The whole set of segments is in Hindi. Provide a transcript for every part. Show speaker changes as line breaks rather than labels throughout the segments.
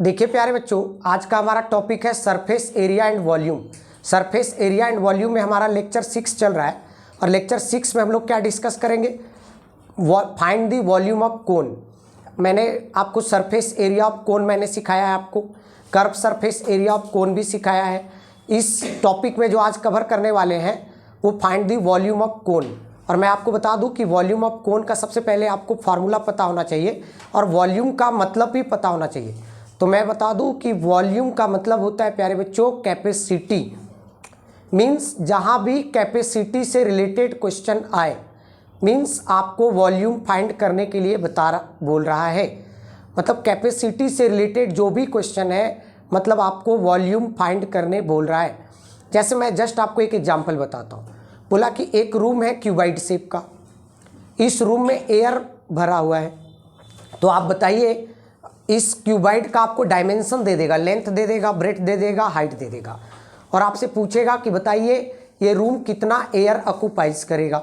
देखिए प्यारे बच्चों, आज का हमारा टॉपिक है surface area and volume. Surface area and volume में हमारा लेक्चर 6 चल रहा है और लेक्चर 6 में हम लोग क्या डिस्कस करेंगे, फाइंड द वॉल्यूम ऑफ कोन। मैंने आपको सरफेस एरिया ऑफ कोन मैंने सिखाया है, आपको curve surface area of cone भी सिखाया है। इस टॉपिक में जो आज कवर करने वाले हैं वो फाइंड द वॉल्यूम ऑफ कोन। और मैं आपको बता दूं कि वॉल्यूम ऑफ कोन का सबसे पहले आपको फार्मूला पता होना चाहिए और वॉल्यूम का मतलब भी पता होना चाहिए। तो मैं बता दूं कि वॉल्यूम का मतलब होता है प्यारे बच्चों कैपेसिटी। मीन्स जहां भी कैपेसिटी से रिलेटेड क्वेश्चन आए, मीन्स आपको वॉल्यूम फाइंड करने के लिए बोल रहा है। मतलब कैपेसिटी से रिलेटेड जो भी क्वेश्चन है, मतलब आपको वॉल्यूम फाइंड करने बोल रहा है। जैसे मैं जस्ट आपको एक एग्जांपल बताता हूँ। बोला कि एक रूम है क्यूबाइड शेप का, इस रूम में एयर भरा हुआ है। तो आप बताइए, इस क्यूबाइड का आपको डायमेंशन दे देगा, लेंथ दे देगा, ब्रेड्थ दे देगा, हाइट दे देगा, और आपसे पूछेगा कि बताइए ये रूम कितना एयर ऑक्यूपाइज करेगा।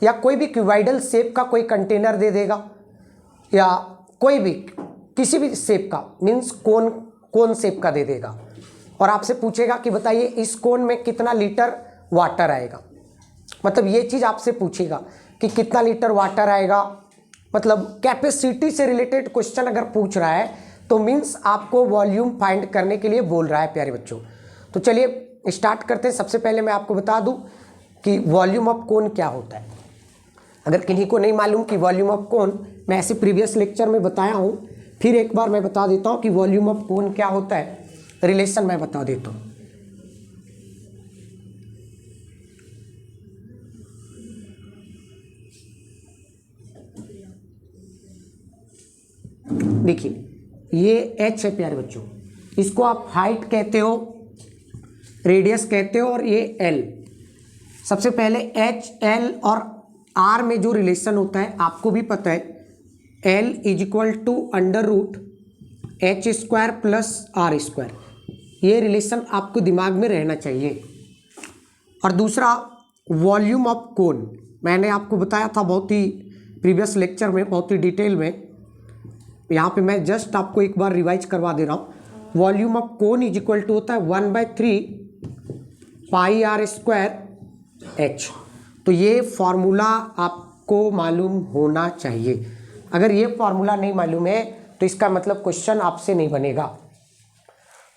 या कोई भी क्यूबाइडल शेप का कोई कंटेनर दे देगा, या कोई भी किसी भी शेप का, मीन्स कोन शेप का दे देगा, और आपसे पूछेगा कि बताइए इस कोन में कितना लीटर वाटर आएगा। मतलब ये चीज़ आपसे पूछेगा कि कितना लीटर वाटर आएगा। मतलब कैपेसिटी से रिलेटेड क्वेश्चन अगर पूछ रहा है तो मीन्स आपको वॉल्यूम फाइंड करने के लिए बोल रहा है प्यारे बच्चों। तो चलिए स्टार्ट करते हैं। सबसे पहले मैं आपको बता दूं कि वॉल्यूम ऑफ कोन क्या होता है। अगर किन्हीं को नहीं मालूम कि वॉल्यूम ऑफ कोन, मैं ऐसे प्रीवियस लेक्चर में बताया हूं, फिर एक बार मैं बता देता हूं कि वॉल्यूम ऑफ कोन क्या होता है। रिलेशन मैं बता देता हूँ। देखिए ये h है प्यारे बच्चों, इसको आप हाइट कहते हो, रेडियस कहते हो, और ये l। सबसे पहले h, l और r में जो रिलेशन होता है आपको भी पता है, l is equal to under root H square plus R square. ये रिलेशन आपको दिमाग में रहना चाहिए। और दूसरा वॉल्यूम ऑफ कोन, मैंने आपको बताया था बहुत ही प्रीवियस लेक्चर में, बहुत ही डिटेल में। यहाँ पे मैं जस्ट आपको एक बार रिवाइज करवा दे रहा हूँ। Volume of cone is equal to होता है 1/3 पाई आर स्क्वायर एच। तो ये फॉर्मूला आपको मालूम होना चाहिए। अगर ये फॉर्मूला नहीं मालूम है तो इसका मतलब क्वेश्चन आपसे नहीं बनेगा।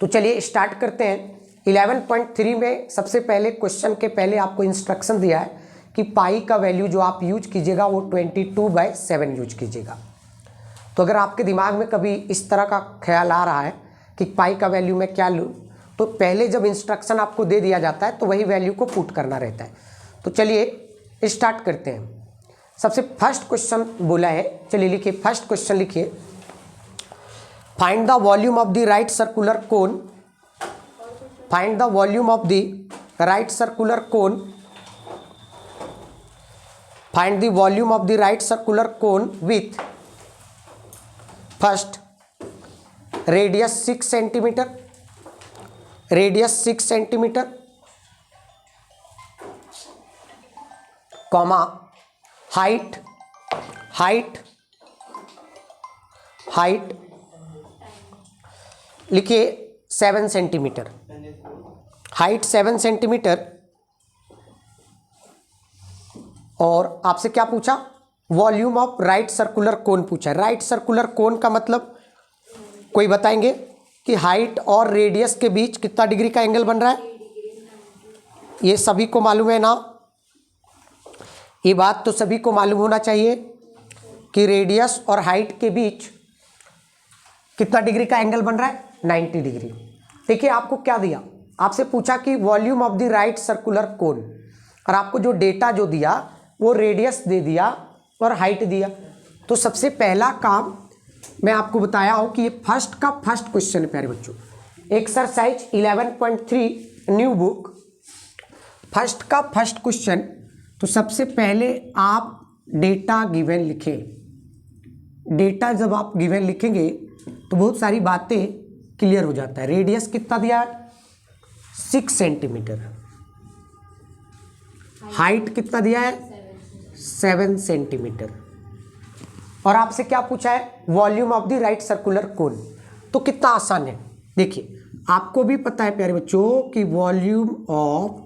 तो चलिए स्टार्ट करते हैं। 11.3 में सबसे पहले क्वेश्चन के पहले आपको इंस्ट्रक्शन दिया है कि पाई का वैल्यू जो आप यूज कीजिएगा वो 22/7 यूज कीजिएगा। तो अगर आपके दिमाग में कभी इस तरह का ख्याल आ रहा है कि पाई का वैल्यू मैं क्या लूँ, तो पहले जब इंस्ट्रक्शन आपको दे दिया जाता है तो वही वैल्यू को पुट करना रहता है। तो चलिए स्टार्ट करते हैं। सबसे फर्स्ट क्वेश्चन बोला है, चलिए लिखिए, फर्स्ट क्वेश्चन लिखिए, find the volume of the right circular cone. Find the volume of the right circular cone. Find the volume of the right circular cone with first radius 6 centimetre, radius 6 centimetre, comma height, height, height लिखिए 7 सेंटीमीटर, हाइट 7 सेंटीमीटर। और आपसे क्या पूछा, volume of right circular cone पूछा। राइट सर्कुलर कोन का मतलब कोई बताएंगे कि हाइट और रेडियस के बीच कितना डिग्री का एंगल बन रहा है। ये सभी को मालूम है ना, ये बात तो सभी को मालूम होना चाहिए कि रेडियस और हाइट के बीच कितना डिग्री का एंगल बन रहा है, 90 डिग्री। देखिए आपको क्या दिया, आपसे पूछा कि volume of the right circular कोन, और आपको जो डेटा जो दिया वो रेडियस दे दिया और हाइट दिया। तो सबसे पहला काम मैं आपको बताया हूं कि ये फर्स्ट का फर्स्ट क्वेश्चन है प्यारे बच्चों, एक्सरसाइज 11.3 न्यू बुक, फर्स्ट का फर्स्ट क्वेश्चन। तो सबसे पहले आप डेटा गिवन लिखें। डेटा जब आप गिवन लिखेंगे तो बहुत सारी बातें क्लियर हो जाता है। रेडियस कितना दिया है, 6 सेंटीमीटर, हाइट कितना दिया है, 7 सेंटीमीटर, और आपसे क्या पूछा है, volume of the right circular कोन। तो कितना आसान है। देखिए आपको भी पता है प्यारे बच्चों कि volume of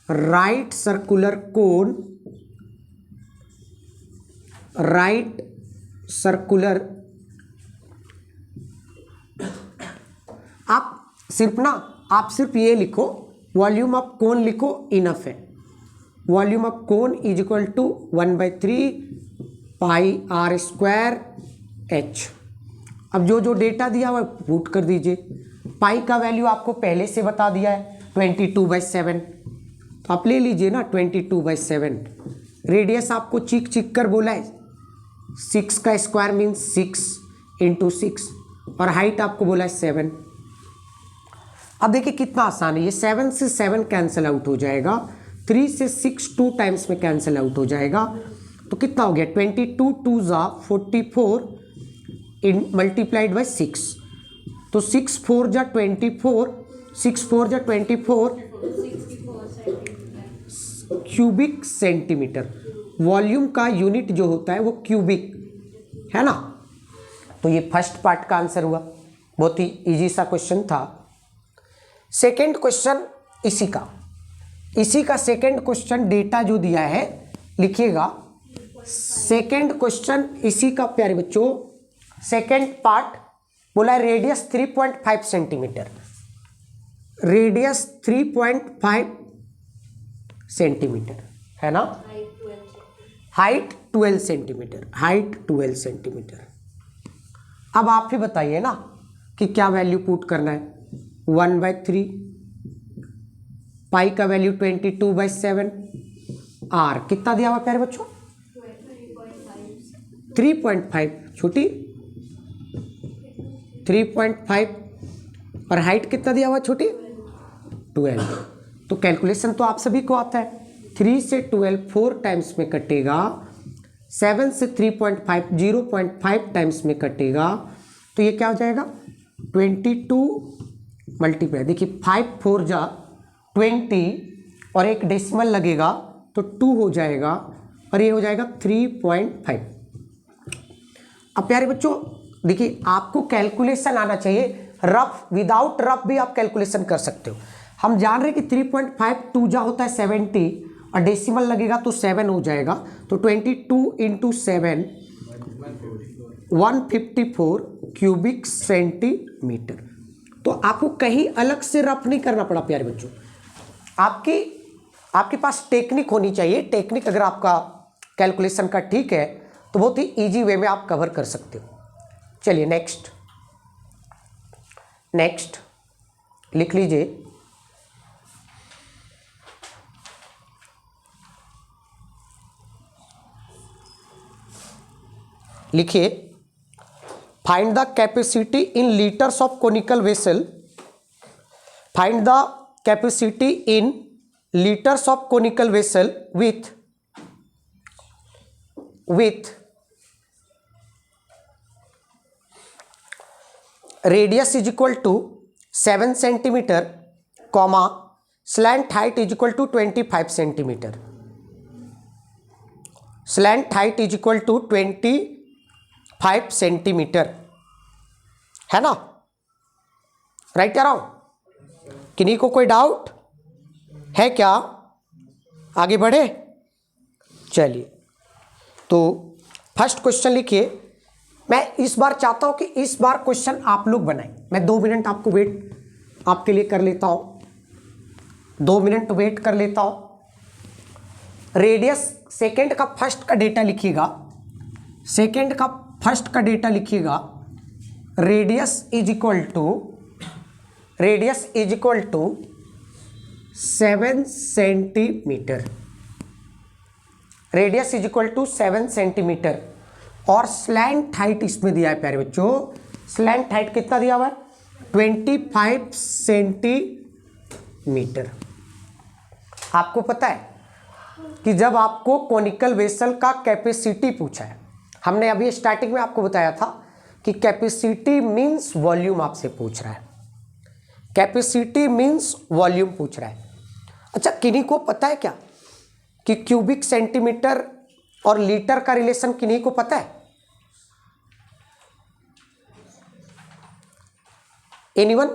right circular cone, right circular, आप सिर्फ ये लिखो, वॉल्यूम ऑफ कोन लिखो, इनफ है। Volume of cone is equal to 1/3 pi are square H. अब जो जो डेटा दिया हुआ पुट कर दीजिए। पाई का वैल्यू आपको पहले से बता दिया है 22/7, तो आप ले लीजिए ना 22/7। रेडियस आपको चिक कर बोला है, 6 का स्क्वायर मीन्स 6 × 6, और हाइट आपको बोला है 7। अब देखिए कितना आसान है, ये 7 से 7 कैंसिल आउट हो जाएगा, 3 से 6 2 टाइम्स में कैंसिल आउट हो जाएगा, तो कितना हो गया 22 2 ज़ा 44 इन मल्टीप्लाइड बाई 6, तो 6 4 जा 24, 6 4 जा 24 क्यूबिक सेंटीमीटर। वॉल्यूम का यूनिट जो होता है वो क्यूबिक है ना। तो ये फर्स्ट पार्ट का आंसर हुआ, बहुत ही इजी सा क्वेश्चन था। सेकंड क्वेश्चन इसी का सेकंड क्वेश्चन डेटा जो दिया है लिखिएगा। सेकंड क्वेश्चन इसी का प्यारे बच्चों, सेकंड पार्ट बोला है रेडियस 3.5 सेंटीमीटर, रेडियस 3.5 सेंटीमीटर है ना, हाइट 12 सेंटीमीटर, हाइट 12 सेंटीमीटर। अब आप ही बताइए ना कि क्या वैल्यू पुट करना है। 1/3 पाई का वैल्यू 22/7, आर कितना दिया हुआ प्यारे बच्चों 3.5, छोटी 3.5, और हाइट कितना दिया हुआ छोटी 12। तो कैलकुलेशन तो आप सभी को आता है, 3 से 12 4 टाइम्स में कटेगा, 7 से 3.5 0.5 टाइम्स में कटेगा, तो ये क्या हो जाएगा 22 मल्टीप्लाई, देखिए 5 4 जा 20 और एक डेसिमल लगेगा तो 2 हो जाएगा, और ये हो जाएगा 3.5। अब प्यारे बच्चों देखिए आपको कैलकुलेशन आना चाहिए, रफ विदाउट रफ भी आप कैलकुलेशन कर सकते हो। हम जान रहे हैं कि 3.5 2 जा होता है 70 और डेसिमल लगेगा तो 7 हो जाएगा, तो 22 × 7 154 क्यूबिक सेंटीमीटर। तो आपको कहीं अलग से रफ नहीं करना पड़ा प्यारे बच्चों, आपके पास टेक्निक होनी चाहिए। टेक्निक अगर आपका कैलकुलेशन का ठीक है तो बहुत ही इजी वे में आप कवर कर सकते हो। चलिए नेक्स्ट लिख लीजिए। लिखिए find the capacity in litres of conical vessel, find the capacity in litres of conical vessel with radius is equal to 7 centimeter, comma slant height is equal to 25 centimeter, slant height is equal to 25 centimetre, है ना, राइट या रॉन्ग? किन्हीं को कोई डाउट है क्या? आगे बढ़े, चलिए। तो फर्स्ट क्वेश्चन लिखिए। मैं इस बार चाहता हूं कि इस बार क्वेश्चन आप लोग बनाएं। मैं 2 मिनट आपको वेट आपके लिए कर लेता हूं, 2 मिनट वेट कर लेता हूं। रेडियस सेकंड का फर्स्ट का डेटा लिखिएगा, सेकंड का फर्स्ट का डेटा लिखिएगा। Radius is equal to 7 centimetre, radius is equal to 7 centimetre, और स्लैंट हाइट इसमें दिया है प्यारे बच्चों। स्लैंट हाइट कितना दिया हुआ है 25 सेंटीमीटर। आपको पता है कि जब आपको कोनिकल वेसल का कैपेसिटी पूछा है, हमने अभी स्टार्टिंग में आपको बताया था कि कैपेसिटी मींस वॉल्यूम आपसे पूछ रहा है, कैपेसिटी मींस वॉल्यूम पूछ रहा है। अच्छा, किन्हीं को पता है क्या कि क्यूबिक सेंटीमीटर और लीटर का रिलेशन किन्हीं को पता है? एनीवन?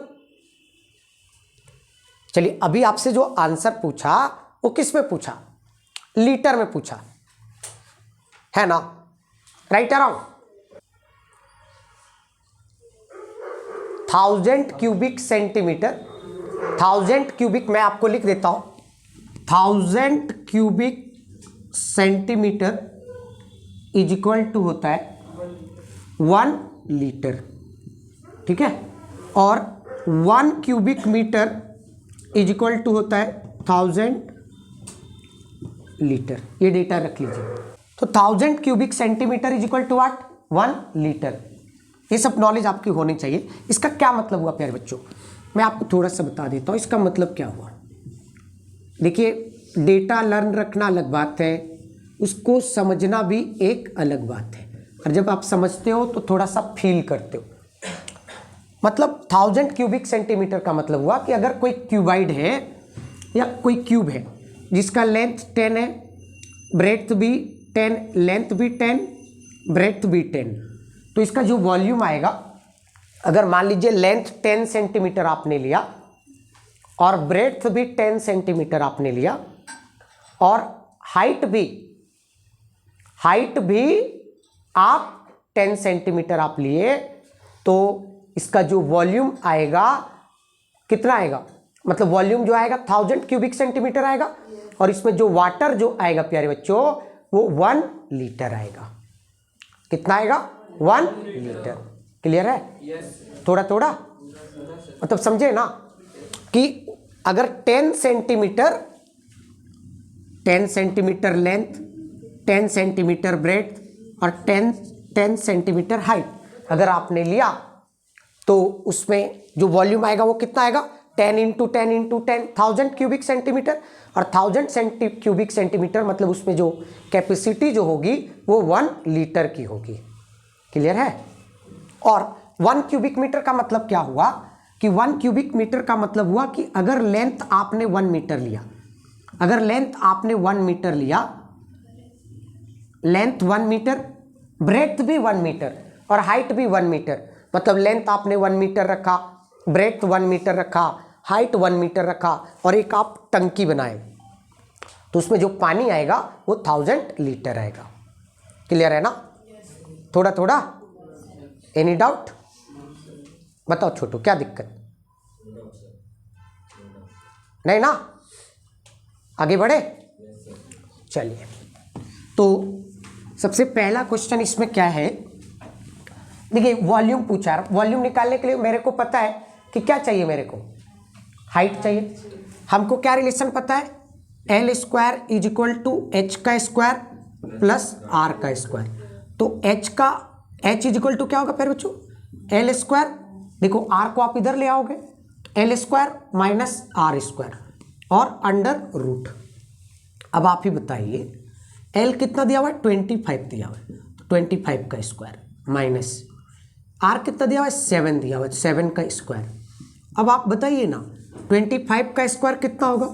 चलिए, अभी आपसे जो आंसर पूछा वो किस में पूछा? लीटर में पूछा है ना? Right around 1000 cubic centimetre. 1000 cubic मैं आपको लिख देता हूं, 1000 cubic centimetre is equal to होता है 1 लीटर, ठीक है। और 1 cubic metre is equal to होता है 1000 लीटर। ये डेटा रख लीजिए। तो 1000 cubic centimetre is equal to what? 1 litre. ये सब नॉलेज आपकी होनी चाहिए। इसका क्या मतलब हुआ प्यारे बच्चों? मैं आपको थोड़ा सा बता देता हूँ इसका मतलब क्या हुआ। देखिए, डेटा लर्न रखना अलग बात है, उसको समझना भी एक अलग बात है। और जब आप समझते हो तो थोड़ा सा फील करते हो। मतलब 1000 क्यूबिक सेंटीमीटर का मतलब हुआ कि अगर कोई क्यूबाइड है या कोई क्यूब है जिसका लेंथ 10 है, ब्रेड्थ भी 10, लेंथ भी 10, ब्रेड्थ भी 10, तो इसका जो वॉल्यूम आएगा, अगर मान लीजिए लेंथ 10 सेंटीमीटर आपने लिया और ब्रेड्थ भी 10 सेंटीमीटर आपने लिया और हाइट भी आप 10 सेंटीमीटर आप लिए, तो इसका जो वॉल्यूम आएगा कितना आएगा? मतलब वॉल्यूम जो आएगा 1000 क्यूबिक सेंटीमीटर आएगा और इसमें जो वाटर जो आएगा प्यारे बच्चों वो 1 लीटर आएगा। कितना आएगा? 1 लीटर। क्लियर है? थोड़ा थोड़ा मतलब समझे ना कि अगर 10 सेंटीमीटर लेंथ, 10 सेंटीमीटर ब्रेड्थ और 10 सेंटीमीटर हाइट अगर आपने लिया तो उसमें जो वॉल्यूम आएगा वो कितना आएगा? 10 इंटू 10 इंटू 10, 1000 क्यूबिक सेंटीमीटर। और 1000 क्यूबिक सेंटीमीटर मतलब उसमें जो कैपेसिटी जो होगी वो 1 लीटर की होगी। क्लियर है? और 1 क्यूबिक मीटर का मतलब क्या हुआ कि 1 क्यूबिक मीटर का मतलब हुआ कि अगर लेंथ आपने 1 मीटर लिया, अगर लेंथ आपने 1 मीटर लिया, लेंथ 1 मीटर, ब्रेड्थ भी 1 मीटर और हाइट भी 1 मीटर, मतलब लेंथ आपने 1 मीटर रखा, ब्रेड्थ 1 मीटर रखा, हाइट 1 मीटर रखा और एक आप टंकी बनाए, तो उसमें जो पानी आएगा वो 1000 लीटर आएगा। क्लियर है ना? थोड़ा थोड़ा? Any doubt? बताओ छोटू, क्या दिक्कत? नहीं ना? आगे बढ़े? चलिए, तो सबसे पहला क्वेश्चन इसमें क्या है, देखिए वॉल्यूम पूछा है। वॉल्यूम निकालने के लिए मेरे को पता है कि क्या चाहिए, मेरे को हाइट चाहिए। हमको क्या रिलेशन पता है? L square is equal to H का स्क्वायर प्लस आर का स्क्वायर। तो एच इज इक्वल टू क्या होगा फिर बच्चों? एल स्क्वायर, देखो आर को आप इधर ले आओगे, L square minus R square और अंडर रूट। अब आप ही बताइए, एल कितना दिया हुआ है? 25 दिया हुआ है, तो 25 का स्क्वायर माइनस आर कितना दिया हुआ है? 7 दिया हुआ है, 7 का स्क्वायर। अब आप बताइए ना, 25 का स्क्वायर कितना होगा?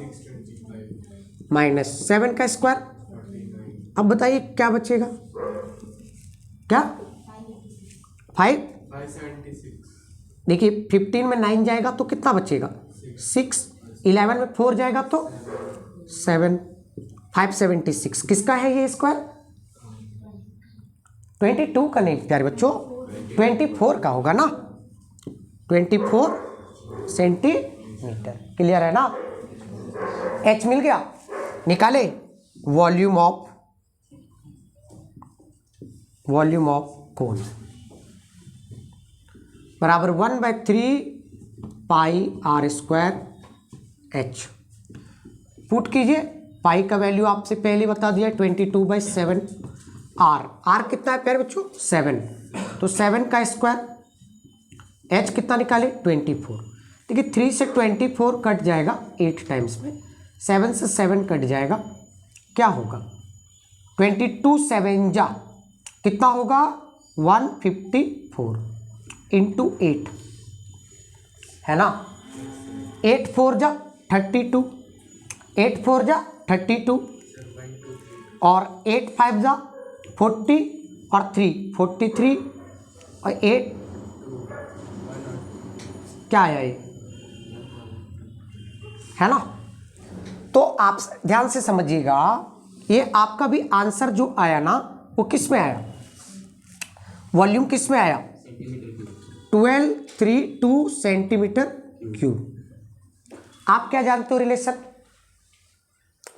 माइनस 7 का स्क्वायर। अब बताइए क्या बचेगा? क्या? 576। देखिए 15 में 9 जाएगा तो कितना बचेगा? 6। 11 में 4 जाएगा तो 7। 576 किसका है ये स्क्वायर? 22 का नहीं प्यारे बच्चों, 24 का होगा ना, 24 सेंटीमीटर। क्लियर है ना? एच मिल गया, निकाले वॉल्यूम ऑफ कोन बराबर 1/3 pi are square H. Put कीजिए, पाई का वैल्यू आपसे पहले बता दिया 22/7। आर कितना है प्यारे बच्चों? 7, तो 7 का स्क्वायर। एच कितना निकाले? 24। देखिए 3 से 24 कट जाएगा 8 टाइम्स में, 7 से 7 कट जाएगा, क्या होगा? 22 7 जा कितना होगा? 154 इंटू 8 है ना। 8 4 जा 32, 8 4 जा 32 और 8 5 जा 40 और 3 43 और 8 क्या आया ये, है ना। तो आप ध्यान से समझिएगा, ये आपका भी आंसर जो आया ना वो किस में आया, वॉल्यूम किस में आया, 1232 सेंटीमीटर क्यूब। आप क्या जानते हो रिलेशन,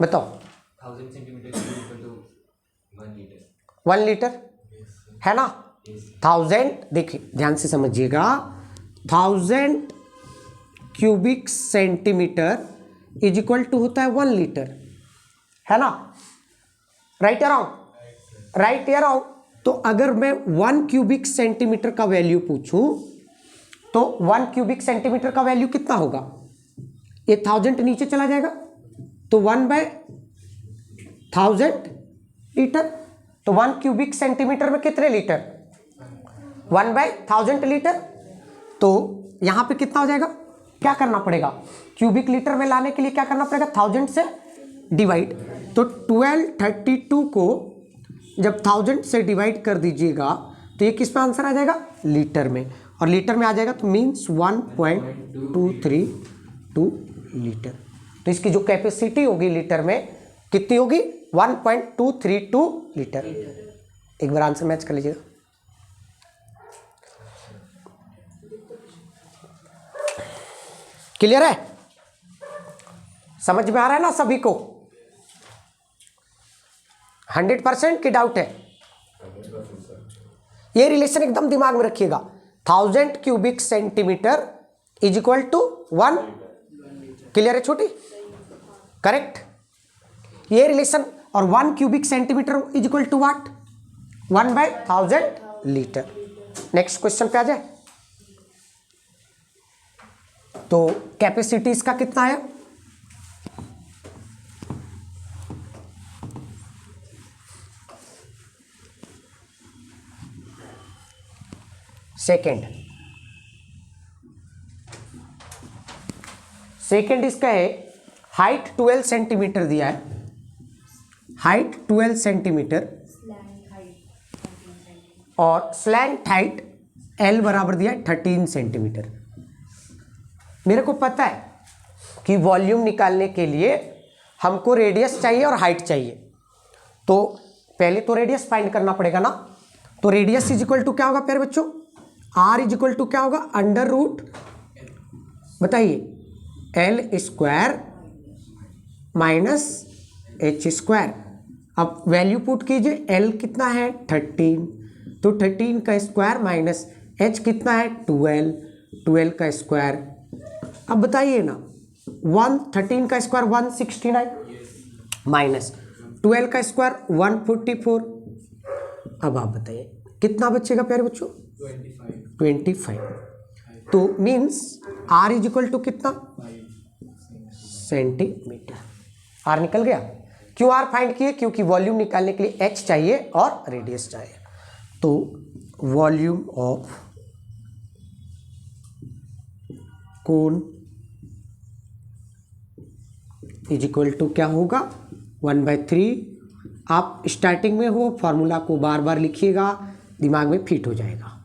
बताओ।
1000 सेंटीमीटर क्यूब तो 1 लीटर,
1 लीटर है ना। 1000, देखिए ध्यान से समझिएगा, 1000 cubic centimetre is equal to होता है 1 लीटर, है ना। राइट या रॉन्ग, राइट या रॉन्ग। तो अगर मैं 1 क्यूबिक सेंटीमीटर का वैल्यू पूछूं तो 1 क्यूबिक सेंटीमीटर का वैल्यू कितना होगा, ये 1000 नीचे चला जाएगा तो 1/1000 लीटर। तो 1 क्यूबिक सेंटीमीटर में कितने लीटर, 1/1000 लीटर। तो यहां पे कितना हो जाएगा, क्या करना पड़ेगा, क्यूबिक लीटर में लाने के लिए क्या करना पड़ेगा, 1000 से डिवाइड। तो 1232 को जब 1000 से डिवाइड कर दीजिएगा तो ये किस में आंसर आ जाएगा, लीटर में, और लीटर में आ जाएगा तो मीन्स 1.232 लीटर। तो इसकी जो कैपेसिटी होगी लीटर में कितनी होगी, 1.232 लीटर। एक बार आंसर मैच कर लीजिएगा। क्लियर है, समझ में आ रहा है ना सभी को, 100% की डाउट है। ये रिलेशन एकदम दिमाग में रखिएगा, 1000 cubic centimetre is equal to 1। Clear है छोटी, करेक्ट। ये रिलेशन, और 1 cubic centimetre is equal to what, 1/1000 litre. Next question पे आ जाए। तो कैपेसिटी इसका कितना है, सेकेंड इसका है, हाइट 12 सेंटीमीटर दिया है, हाइट 12 सेंटीमीटर और स्लैंट हाइट एल बराबर दिया है 13 सेंटीमीटर। मेरे को पता है कि वॉल्यूम निकालने के लिए हमको रेडियस चाहिए और हाइट चाहिए, तो पहले तो रेडियस फाइंड करना पड़ेगा ना। तो रेडियस इज इक्वल टू क्या होगा प्यारे बच्चों, आर इज इक्वल टू क्या होगा, अंडर रूट, बताइए, L square minus H square. अब वैल्यू पुट कीजिए, एल कितना है 13, तो 13 का स्क्वायर माइनस एच कितना है 12, 12 का स्क्वायर। अब बताइए ना, 13 का स्क्वायर 169 माइनस 12 का स्क्वायर 144। अब आप बताइए कितना बचेगा प्यारे बच्चों, 25। तो means R is equal to कितना, सेंटीमीटर। आर निकल गया। क्यों आर फाइंड किए, क्योंकि वॉल्यूम निकालने के लिए एच चाहिए और रेडियस चाहिए। तो volume of cone is equal to क्या होगा, 1/3। आप स्टार्टिंग में हो, फॉर्मूला को बार बार लिखिएगा, दिमाग में फिट हो जाएगा।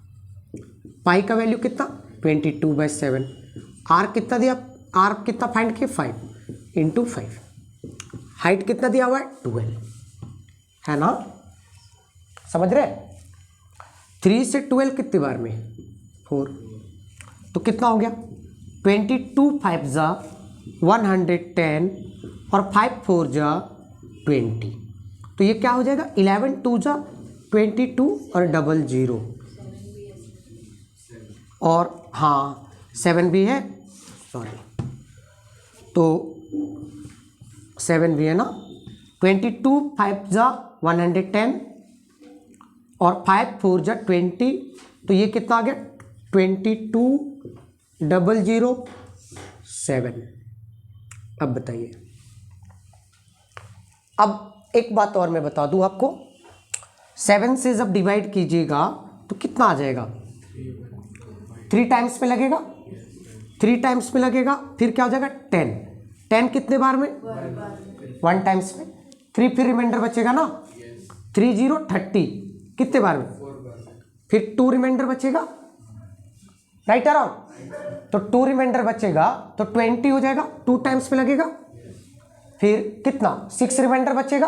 पाई का वैल्यू कितना, 22/7। आर कितना दिया, आर कितना फाइंड किया, 5 × 5। हाइट कितना दिया हुआ है 12, है ना, समझ रहे। 3 से 12 कितने बार में, 4, तो कितना हो गया 22 5 जा 110 और 5 4 जा 20। तो ये क्या हो जाएगा, 11 2 जा 22 और 00, और हाँ 7 भी है, सॉरी, तो 7 भी है ना। 22 5 जा 110 और 5 4 जा 20, तो ये कितना आ गया 22,007। अब बताइए, अब एक बात और मैं बता दूं आपको, 7 से जब डिवाइड कीजिएगा तो कितना आ जाएगा, 3 टाइम्स में लगेगा, 3 टाइम्स में लगेगा, फिर क्या हो जाएगा 10, 10 कितने बार में, 1 टाइम्स में, 3 फिर रिमाइंडर बचेगा ना, 3 0 30 कितने बार में, फिर 2 रिमाइंडर बचेगा, राइट अराउंड। तो 2 रिमाइंडर बचेगा तो 20 हो जाएगा, 2 टाइम्स में लगेगा। फिर कितना 6 रिमाइंडर बचेगा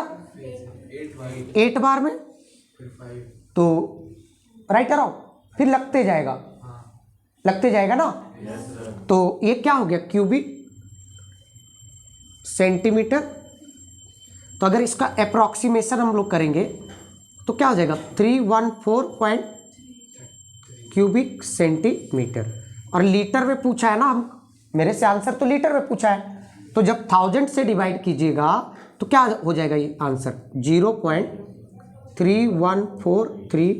8 बार में, तो राइट अराउंड। फिर लगते जाएगा, लगते जाएगा ना। तो ये क्या हो गया क्यूबिक सेंटीमीटर। तो अगर इसका अप्रोक्सीमेशन हम लोग करेंगे तो क्या हो जाएगा 314 क्यूबिक सेंटीमीटर। और लीटर में पूछा है ना, हम मेरे से आंसर तो लीटर में पूछा है, तो जब 1000 से डिवाइड कीजिएगा तो क्या हो जाएगा ये आंसर 0.3143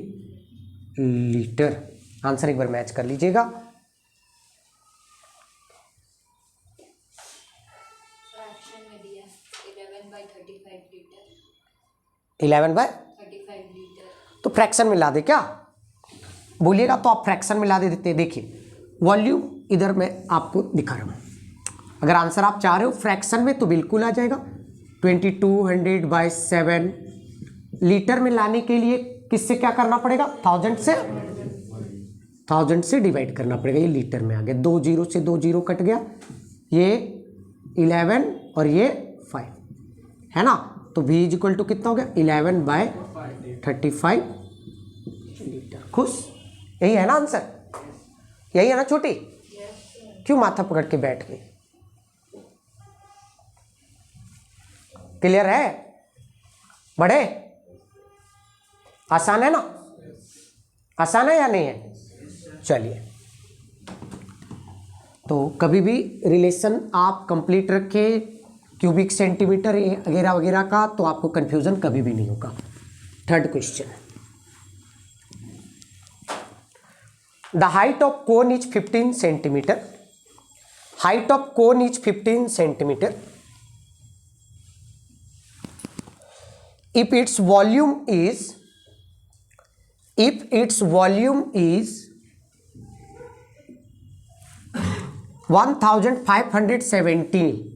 लीटर। आंसर एक बार मैच कर लीजिएगा।
फ्रैक्शन में दिया 11/35 लीटर।
11/35
लीटर।
तो फ्रैक्शन में ला दे क्या बोलिएगा, तो आप फ्रैक्शन में ला दे देते। देखिए वॉल्यूम इधर मैं आपको दिखा रहा हूँ, अगर आंसर आप चाह रहे हो फ्रैक्शन में तो बिल्कुल आ जाएगा 2200/7। लीटर में लाने के लिए किससे क्या करना पड़ेगा 1000 से डिवाइड करना पड़ेगा। ये लीटर में आ गया, 2 जीरो से 2 जीरो कट गया, ये 11 और ये 5 है ना। तो v इक्वल टू कितना हो गया 11/35 लीटर। खुश, यही है ना आंसर, यही है ना छोटी। क्यों माथा पकड़ के बैठ गई, क्लियर है बड़े, आसान है ना, आसान है या नहीं है। चलिए, तो कभी भी रिलेशन आप कंप्लीट रखें क्यूबिक सेंटीमीटर वगैरह वगैरह का, तो आपको कंफ्यूजन कभी भी नहीं होगा। Third question, the height of cone is 15 centimetre. Height of cone is 15 centimetre if its volume is 1570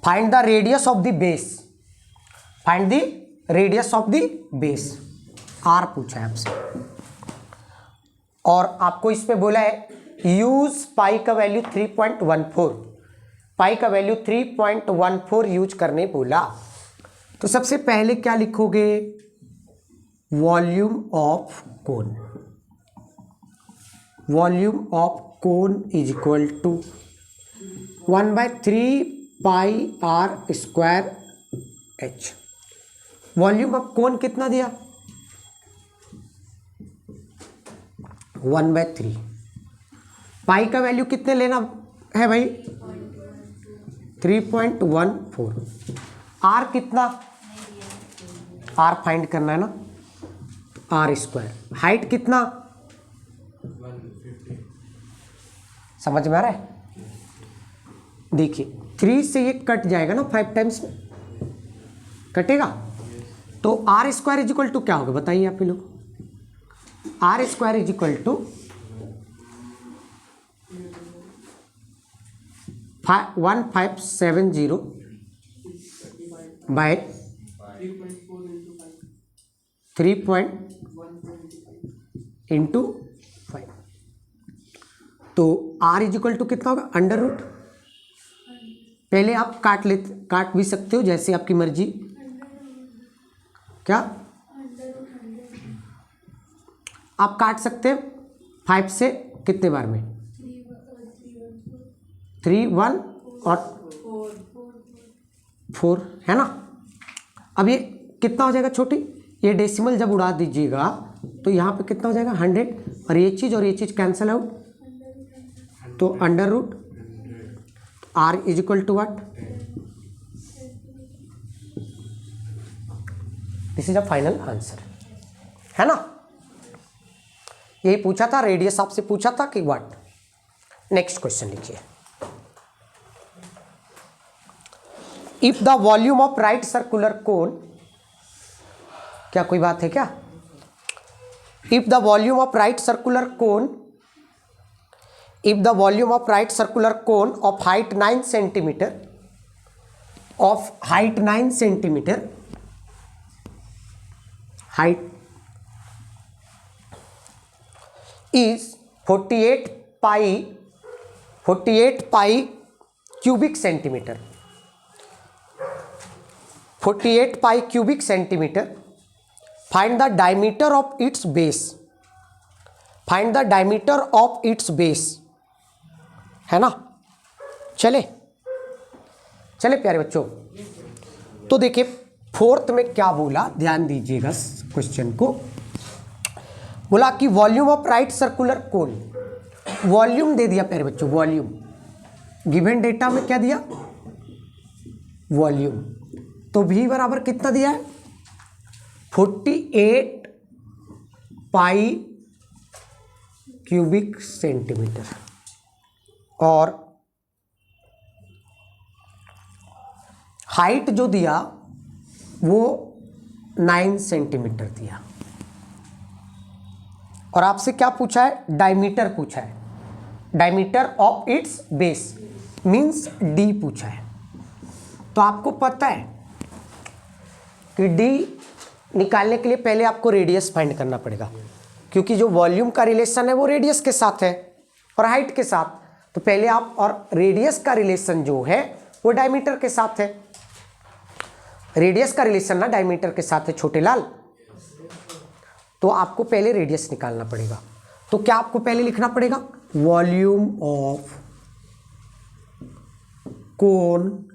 find the radius of the base, find the radius of the base। r पूछा है आपसे, और आपको इस पे बोला है यूज पाई का वैल्यू 3.14, पाई का वैल्यू 3.14 यूज करने बोला। तो सबसे पहले क्या लिखोगे volume of cone, volume of cone is equal to 1/3 pi are square H. Volume of cone कितना दिया 1/3, पाई का वैल्यू कितने लेना है भाई 3.14, आर कितना, आर फाइंड करना है ना, आर स्क्वायर, हाइट कितना
150।
समझ में आ रहा है। देखिए 3 से ये कट जाएगा ना 5 टाइम्स में कटेगा, तो r square is equal to क्या होगा बताइए आप ही लोग। R square is equal to 1570 by 3 into 5। तो आर इज इक्वल टू कितना होगा अंडर रूट, पहले आप काट भी सकते हो जैसे आपकी मर्जी। क्या आप काट सकते हैं 5 से कितने बार में 3 1 और 4 है ना। अब ये कितना हो जाएगा छोटी, ये डेसिमल जब उड़ा दीजिएगा तो यहाँ पे कितना हो जाएगा 100, और ये चीज़ कैंसिल आउट, तो under root r is equal to what, this is a final answer है ना। यही पूछा था, रेडियस आपसे पूछा था कि व्हाट। नेक्स्ट क्वेश्चन लिखिए, if the volume of right circular कोन, क्या कोई बात है क्या, if the volume of right circular cone of height 9 centimeter height is 48 pi cubic centimeter, 48 pi cubic centimeter, find the diameter of its base, find the diameter of its base, है ना। चले प्यारे बच्चों, तो देखिए फोर्थ में क्या बोला, ध्यान दीजिएगा क्वेश्चन को। बोला कि volume of right circular cone, volume दे दिया प्यारे बच्चों, वॉल्यूम गिवन डेटा में क्या दिया, वॉल्यूम। तो v बराबर कितना दिया है, 48 पाई क्यूबिक सेंटीमीटर, और हाइट जो दिया वो 9 सेंटीमीटर दिया, और आपसे क्या पूछा है, डायमीटर पूछा है, diameter of its base means D पूछा है। तो आपको पता है कि डी निकालने के लिए पहले आपको रेडियस फाइंड करना पड़ेगा, क्योंकि जो वॉल्यूम का रिलेशन है वो रेडियस के साथ है और हाइट के साथ। तो पहले आप, और रेडियस का रिलेशन जो है वो डायमीटर के साथ है, रेडियस का रिलेशन ना डायमीटर के साथ है छोटे लाल। तो आपको पहले रेडियस निकालना पड़ेगा। तो क्या आपको पहले लिखना पड़ेगा, volume of cone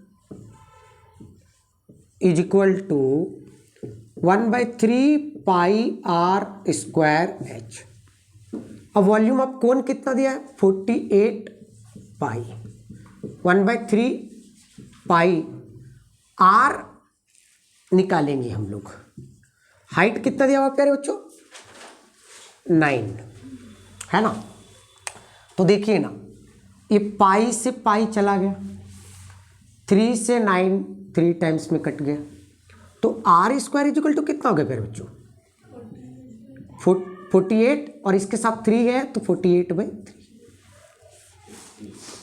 is equal to 1/3 pi are square H. अब वॉल्यूम ऑफ कोन कितना दिया है, 48 पाई, 1/3 पाई आर निकालेंगे हम लोग। हाइट कितना दिया हुआ प्यारे बच्चों, 9, है ना। तो देखिए ना, ये पाई से पाई चला गया, 3 से 9 3 टाइम्स में कट गया, तो आर स्क्वायर इक्वल टू कितना हो गया प्यारे बच्चों, 48, और इसके साथ 3 है तो 48/3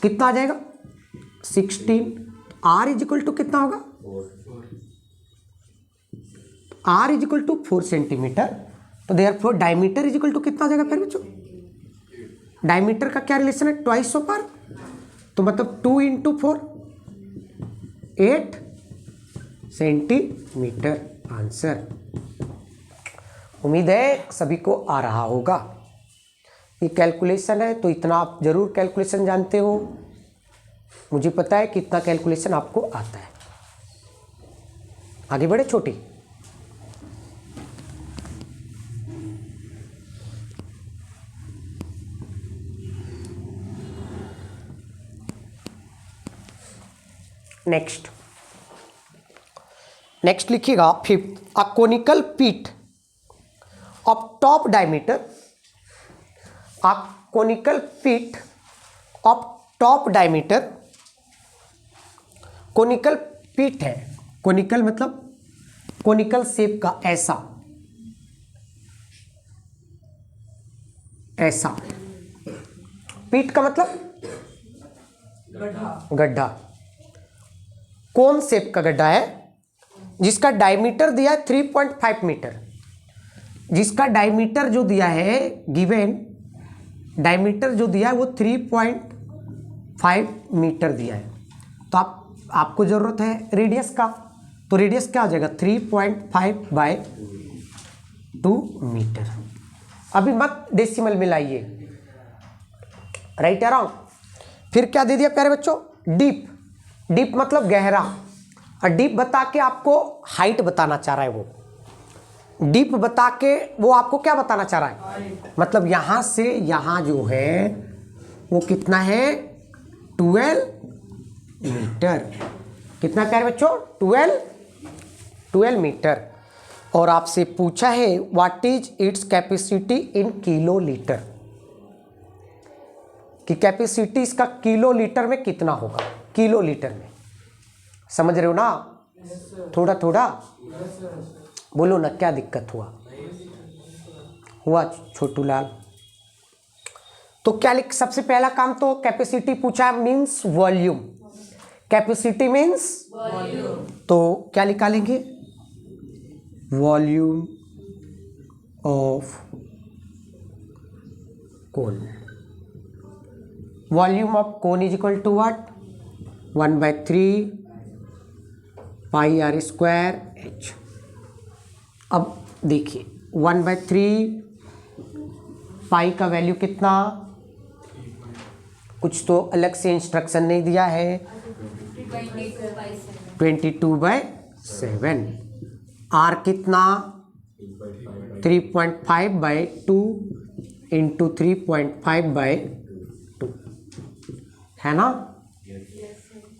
कितना आ जाएगा, 16। आर इक्वल टू कितना होगा, R is equal to 4 centimetre. तो therefore diameter is equal to कितना हो जाएगा फिर बच्चों, डायमीटर का क्या रिलेशन है, ट्वाइस ऑफ आर। तो मतलब 2 × 4 8 सेंटीमीटर आंसर। उम्मीद है सभी को आ रहा होगा। ये कैलकुलेशन है तो इतना आप जरूर कैलकुलेशन जानते हो, मुझे पता है कि इतना कैलकुलेशन आपको आता है। आगे बढ़े छोटी, नेक्स्ट लिखिएगा 5th, अ कोनिकल पीट of top diameter, a conical पीट ऑफ टॉप डायमीटर, कोनिकल पीट है, कोनिकल मतलब कोनिकल शेप का, ऐसा ऐसा, पीट का मतलब गड्ढा, कौन शेप का गड्ढा है, जिसका डायमीटर दिया है 3.5 मीटर, जिसका डायमीटर जो दिया है, गिवन डायमीटर जो दिया है वो 3.5 मीटर दिया है। तो आपको जरूरत है रेडियस का, तो रेडियस क्या हो जाएगा, 3.5/2 मीटर। अभी मत डेसिमल मिलाइए, राइट या रॉन्ग। फिर क्या दे दिया प्यारे बच्चों, डीप, डीप मतलब गहरा, और डीप बता के आपको हाइट बताना चाह रहा है, वो डीप बता के वो आपको क्या बताना चाह रहा है, मतलब यहां से यहां जो है वो कितना है, 12 मीटर। कितना प्यारे बच्चों, 12 मीटर। और आपसे पूछा है what is its capacity in kilo litre, कि कैपेसिटी इसका किलो लीटर में कितना होगा, किलो लीटर में। समझ रहे हो ना, थोड़ा थोड़ा बोलो ना, क्या दिक्कत हुआ, हुआ छोटू लाल। तो क्या लिख, सबसे पहला काम तो कैपेसिटी पूछा means volume, capacity means volume, तो क्या निकालेंगे, volume of cone, volume of cone is equal to what, 1/3 pi are square H. अब देखिए 1/3 पाई का वैल्यू कितना, कुछ तो अलग से इंस्ट्रक्शन नहीं दिया है, 22/7। आर कितना 3.5/2 इंटू 3.5/2 है ना।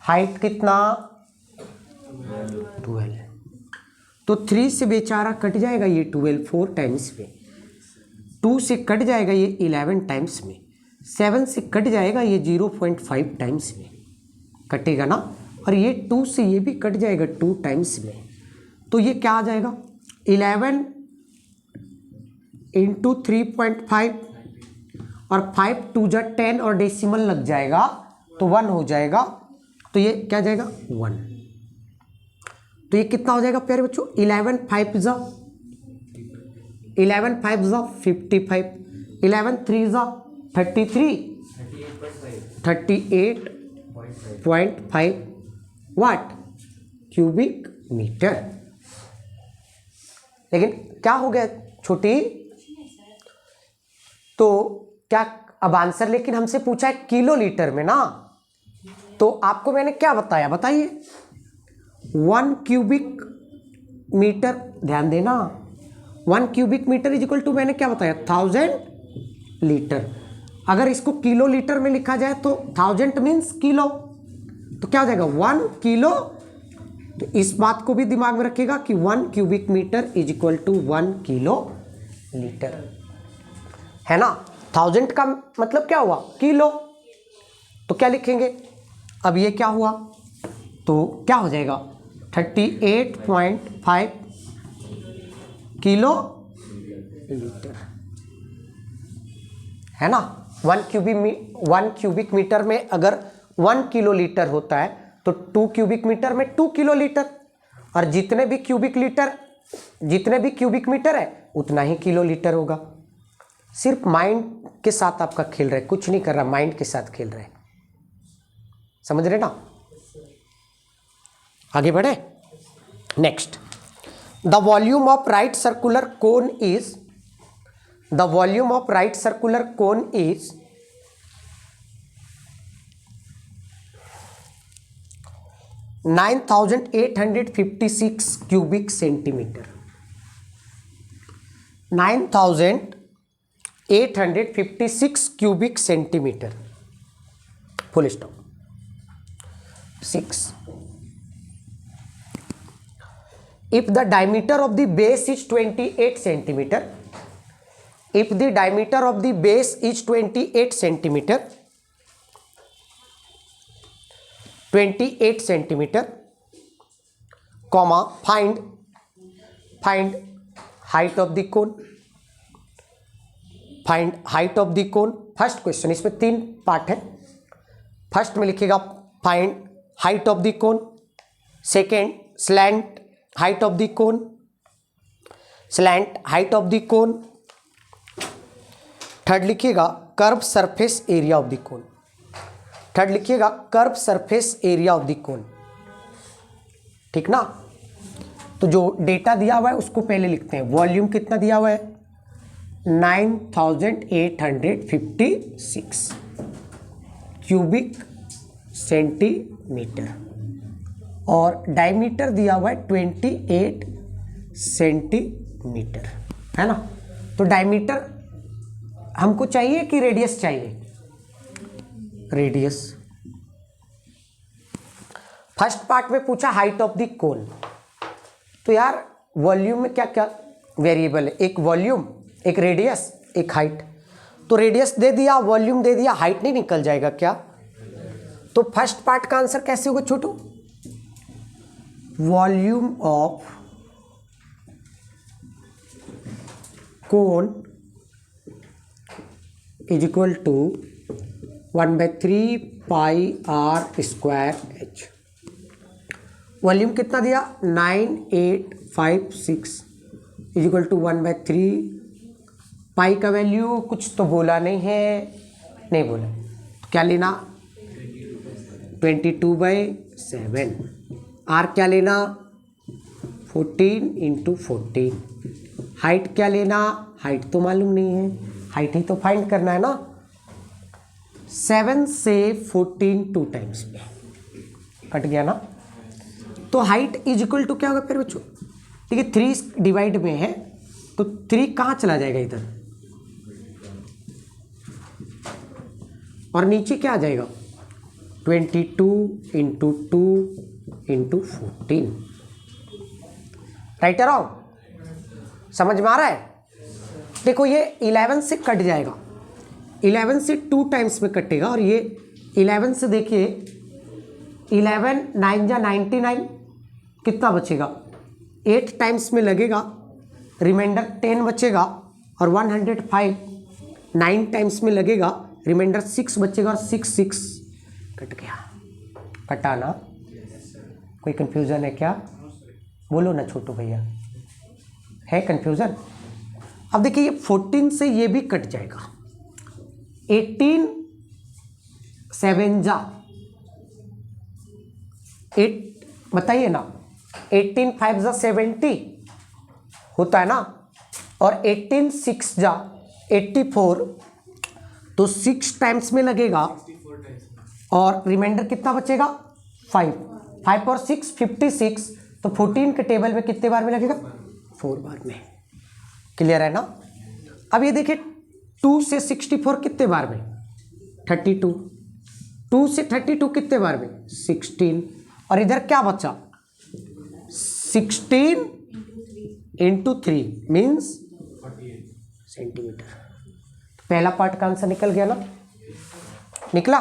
हाइट कितना 12, तो 3 से बेचारा कट जाएगा ये 12 4 टाइम्स में, 2 से कट जाएगा ये 11 टाइम्स में, 7 से कट जाएगा ये 0.5 टाइम्स में कटेगा ना, और ये 2 से ये भी कट जाएगा 2 टाइम्स में, तो ये क्या आ जाएगा 11 इंटू 3.5 और 5 2 जा 10 और डेसिमल लग जाएगा तो 1 हो जाएगा, तो ये क्या जाएगा 1, तो ये कितना हो जाएगा प्यारे बच्चों 11 5 जा 55, 11 3 जा 33, 38.5 वाट क्यूबिक मीटर। लेकिन क्या हो गया छोटी, तो क्या अब आंसर लेकिन हमसे पूछा है किलो लीटर में ना, तो आपको मैंने क्या बताया बताइए, 1 क्यूबिक मीटर, ध्यान देना 1 cubic metre is equal to मैंने क्या बताया 1000 लीटर। अगर इसको किलो लीटर में लिखा जाए तो 1000 मीन्स किलो, तो क्या हो जाएगा 1 किलो। तो इस बात को भी दिमाग में रखिएगा कि 1 cubic metre is equal to 1 kilo litre, है ना। 1000 का मतलब क्या हुआ किलो, तो क्या लिखेंगे, अब ये क्या हुआ, तो क्या हो जाएगा 38.5 किलो लीटर, है ना। 1 क्यूबिक मीटर में अगर 1 किलो लीटर होता है तो 2 क्यूबिक मीटर में 2 किलो लीटर, और जितने भी क्यूबिक मीटर है उतना ही किलो लीटर होगा। सिर्फ माइंड के साथ आपका खेल रहा है, कुछ नहीं कर रहा, माइंड के साथ खेल रहा है, समझ रहे ना। आगे बढ़े, next, the volume of right circular cone is, the volume of right circular cone is 9856 cubic centimeter, 9856 cubic centimeter, full stop, 6. If the diameter of the base is 28 centimeter, if the diameter of the base is 28 centimeter, 28 centimeter, comma, find height of the cone, find height of the cone। First question, इसमें 3 पार्ट है। फर्स्ट में लिखिएगा find height of the cone, second slant height of the cone, slant height of the cone, third लिखिएगा curve surface area of the cone, third लिखिएगा curve surface area of the cone, ठीक ना। तो जो डेटा दिया हुआ है उसको पहले लिखते हैं। वॉल्यूम कितना दिया हुआ है 9856 क्यूबिक सेंटीमीटर, और डायमीटर दिया हुआ है 28 सेंटीमीटर, है ना। तो डायमीटर हमको चाहिए कि रेडियस चाहिए, रेडियस। फर्स्ट पार्ट में पूछा हाइट ऑफ द कोन, तो यार वॉल्यूम में क्या क्या वेरिएबल है, एक वॉल्यूम, एक रेडियस, एक हाइट। तो रेडियस दे दिया, वॉल्यूम दे दिया, हाइट नहीं निकल जाएगा क्या। तो फर्स्ट पार्ट का आंसर कैसे होगा छोटू, volume of cone is equal to 1/3 pi are square H. Volume कितना दिया 9856 इज इक्वल टू 1/3 पाई का वैल्यू कुछ तो बोला नहीं है, नहीं बोला तो क्या लेना 22/7। आर क्या लेना 14 × 14। हाइट क्या लेना, हाइट तो मालूम नहीं है, हाइट ही तो फाइंड करना है ना। 7 से 14 2 टाइम्स में कट गया ना, तो हाइट इज इक्वल टू क्या होगा फिर बच्चों, ठीक है 3 डिवाइड में है तो 3 कहाँ चला जाएगा इधर, और नीचे क्या आ जाएगा 22 × 2 × 14। राइट अराउंड, समझ में आ रहा है। देखो ये 11 से कट जाएगा, 11 से 2 टाइम्स में कटेगा, और ये 11 से देखिए 11 9 जा 99 कितना बचेगा 8 टाइम्स में लगेगा, रिमाइंडर 10 बचेगा, और 105 9 टाइम्स में लगेगा, रिमाइंडर 6 बचेगा, और 6 कट गया। कटा ना, कोई कंफ्यूजन है क्या, बोलो ना छोटू भैया, है कंफ्यूजन। अब देखिए ये 14 से ये भी कट जाएगा, 18 7 जा 8 बताइए ना, 18 5 जा 70 होता है ना, और 18 6 जा 84 तो 6 टाइम्स में लगेगा, और रिमाइंडर कितना बचेगा 5 और 6 56, तो 14 के टेबल में कितने बार में लगेगा 4 बार में। क्लियर है ना। अब ये देखिए 2 से 64 कितने बार में 32, 2 से 32 कितने बार में 16, और इधर क्या बचा 16 × 3 मीन्स सेंटीमीटर। पहला पार्ट का आंसर निकल गया ना, निकला,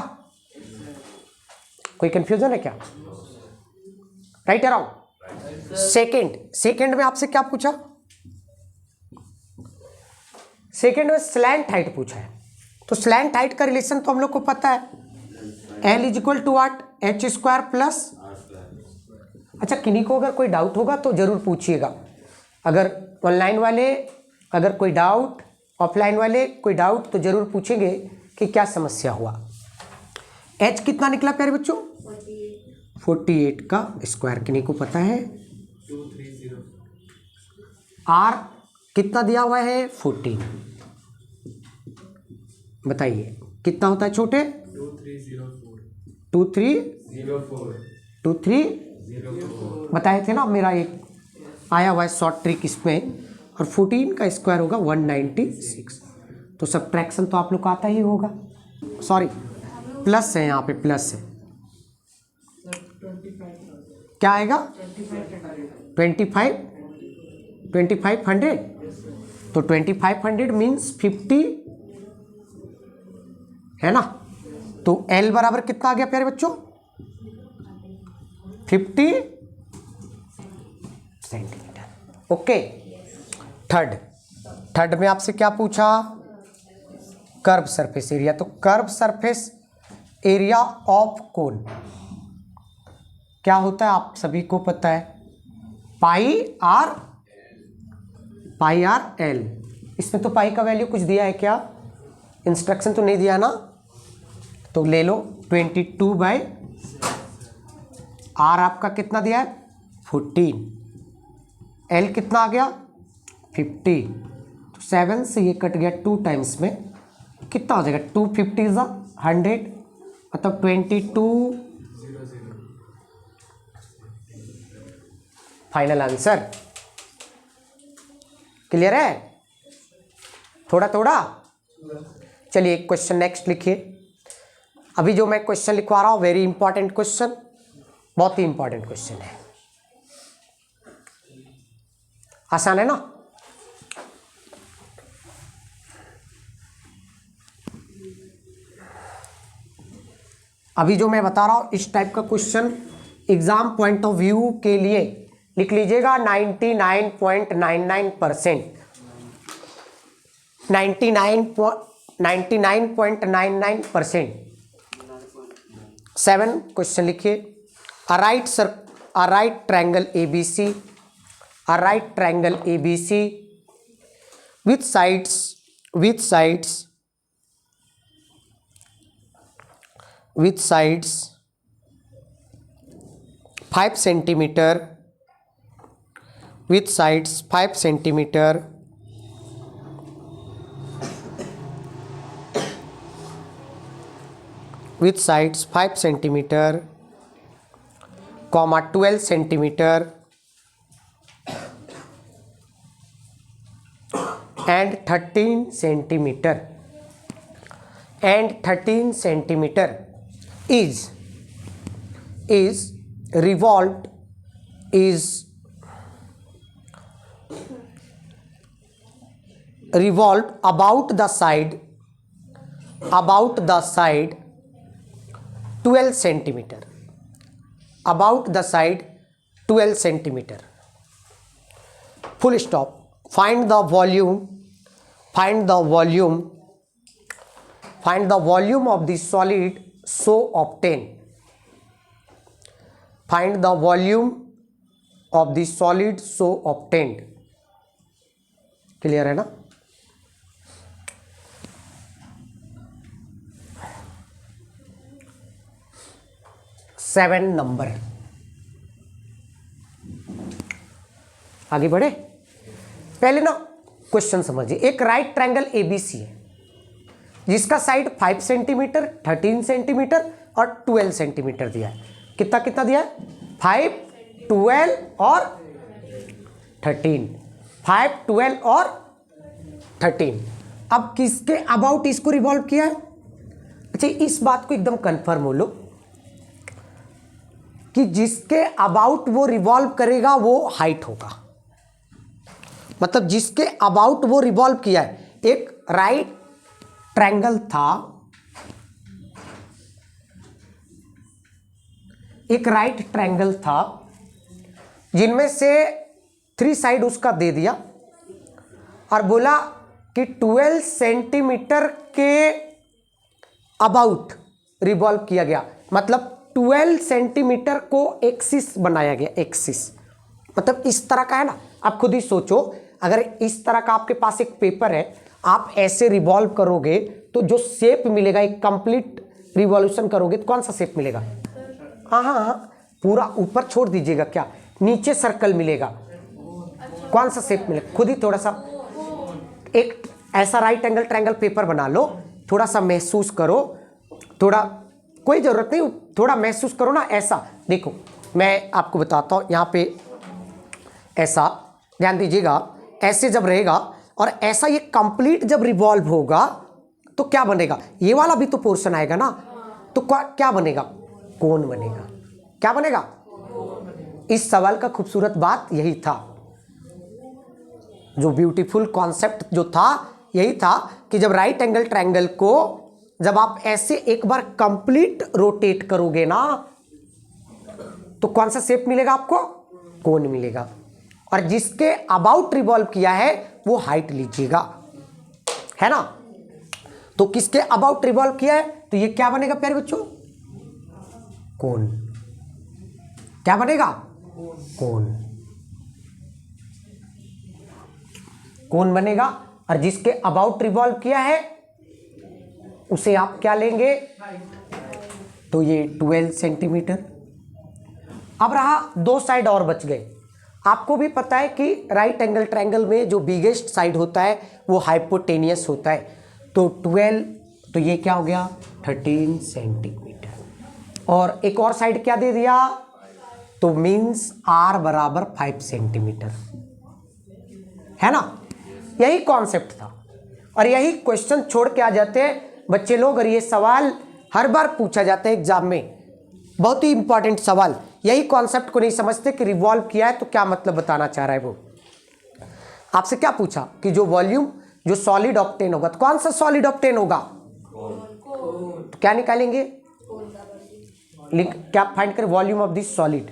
कोई कंफ्यूजन है क्या। Right around. सेकंड में आपसे क्या पूछा, सेकंड में स्लैंट हाइट पूछा है, तो स्लैंट हाइट का रिलेशन तो हम लोग को पता है, L is equal to what h² plus. अच्छा किन्हीं को अगर कोई डाउट होगा तो जरूर पूछिएगा, अगर ऑनलाइन वाले अगर कोई डाउट, ऑफलाइन वाले कोई डाउट तो जरूर पूछेंगे कि क्या समस्या हुआ। h कितना निकला प्यारे बच्चों 48 का स्क्वायर, किन्हीं को पता है।
2304।
r कितना दिया हुआ है 14, बताइए कितना होता है छोटे 2304 बताए थे ना, मेरा एक आया हुआ है शॉर्ट ट्रिक इसमें, और 14 का स्क्वायर होगा 196। तो सब्ट्रैक्शन तो आप लोग को आता ही होगा, सॉरी प्लस है, यहाँ पे प्लस है, क्या आएगा 2500, तो 2500 मीन्स 50 है ना। तो L बराबर कितना आ गया प्यारे बच्चों 50 सेंटीमीटर। ओके, थर्ड में आपसे क्या पूछा, कर्व सरफेस एरिया। तो curve surface area of cone क्या होता है आप सभी को पता है, पाई आर एल। इसमें तो पाई का वैल्यू कुछ दिया है क्या, इंस्ट्रक्शन तो नहीं दिया ना, तो ले लो 22/, आर आपका कितना दिया है 14, एल कितना आ गया 50, तो 7 से ये कट गया 2 टाइम्स में, कितना हो जाएगा 250 इज 100, मतलब 22। फाइनल आंसर क्लियर है, थोड़ा थोड़ा। चलिए एक क्वेश्चन नेक्स्ट लिखिए। अभी जो मैं क्वेश्चन लिखवा रहा हूं वेरी इंपॉर्टेंट क्वेश्चन, बहुत ही इंपॉर्टेंट क्वेश्चन है, आसान है ना। अभी जो मैं बता रहा हूं इस टाइप का question exam point of view के लिए लिख लीजिएगा 99.99%, 99.99%। 7 क्वेश्चन लिखिए। A right triangle ABC, a right triangle ABC with sides 5 centimeter, with sides 5 centimeter, with sides 5 centimeter, comma 12 centimeter and 13 centimeter is revolved about the side 12 centimeter, about the side 12 centimeter, full stop. Find the volume of the solid so obtained. Find the volume of the solid so obtained. Clear है ना? Seven number. आगे बढ़े। पहले ना क्वेश्चन समझिए। एक राइट ट्रायंगल ABC है जिसका साइड 5 सेंटीमीटर, 13 सेंटीमीटर और 12 सेंटीमीटर दिया है। कितना कितना दिया है? 5, 12 और 13। 5, 12 और 13। अब किसके अबाउट इसको रिवॉल्व किया है? अच्छा, इस बात को एकदम कंफर्म हो लो कि जिसके अबाउट वो रिवॉल्व करेगा वो हाइट होगा। मतलब जिसके अबाउट वो रिवॉल्व किया है। एक राइट ट्रायंगल था, जिनमें से 3 साइड उसका दे दिया और बोला कि 12 सेंटीमीटर के अबाउट रिवॉल्व किया गया। मतलब 12 सेंटीमीटर को एक्सिस बनाया गया। एक्सिस मतलब इस तरह का है ना। आप खुद ही सोचो, अगर इस तरह का आपके पास एक पेपर है, आप ऐसे रिवॉल्व करोगे तो जो शेप मिलेगा, एक कंप्लीट रिवॉल्यूशन करोगे तो कौन सा शेप मिलेगा? हाँ, पूरा ऊपर छोड़ दीजिएगा, क्या नीचे सर्कल मिलेगा? कौन सा शेप मिलेगा? खुद ही थोड़ा सा एक ऐसा राइट एंगल ट्रायंगल पेपर बना लो, थोड़ा सा महसूस करो, थोड़ा कोई ज़रूरत नहीं, थोड़ा महसूस करो ना। ऐसा देखो, मैं आपको बताता हूँ। यहाँ पे ऐसा ध्यान दीजिएगा, ऐसे जब रहेगा और ऐसा ये कंप्लीट जब रिवॉल्व होगा तो क्या बनेगा? ये वाला भी तो पोर्शन आएगा ना। तो क्या बनेगा? कोन बनेगा। क्या बनेगा? इस सवाल का खूबसूरत बात यही था, जो ब्यूटीफुल कॉन्सेप्ट जो था यही था कि जब राइट एंगल ट्रायंगल को जब आप ऐसे एक बार कंप्लीट रोटेट करोगे ना तो कौन सा शेप मिलेगा आपको? कोन मिलेगा। और जिसके अबाउट रिवॉल्व किया है वो हाइट लीजिएगा, है ना। तो किसके अबाउट रिवॉल्व किया है तो ये क्या बनेगा प्यारे बच्चों? कोन। क्या बनेगा? कोन बनेगा। और जिसके अबाउट रिवॉल्व किया है उसे आप क्या लेंगे? तो ये 12 सेंटीमीटर। अब रहा 2 साइड और बच गए। आपको भी पता है कि राइट एंगल ट्रायंगल में जो बिगेस्ट साइड होता है वो हाइपोटेनियस होता है। तो 12, तो ये क्या हो गया? 13 सेंटीमीटर। और एक और साइड क्या दे दिया? तो मीन्स R बराबर 5 सेंटीमीटर, है ना। यही कॉन्सेप्ट था और यही क्वेश्चन छोड़ के आ जाते हैं बच्चे लोग। और ये सवाल हर बार पूछा जाता है एग्जाम में, बहुत ही इंपॉर्टेंट सवाल। यही कॉन्सेप्ट को नहीं समझते कि रिवॉल्व किया है तो क्या मतलब बताना चाह रहा है वो। आपसे क्या पूछा कि जो वॉल्यूम, जो सॉलिड ऑब्टेन होगा, तो कौन सा सॉलिड ऑब्टेन होगा? तो क्या निकालेंगे? क्या फाइंड करें? Volume of this solid.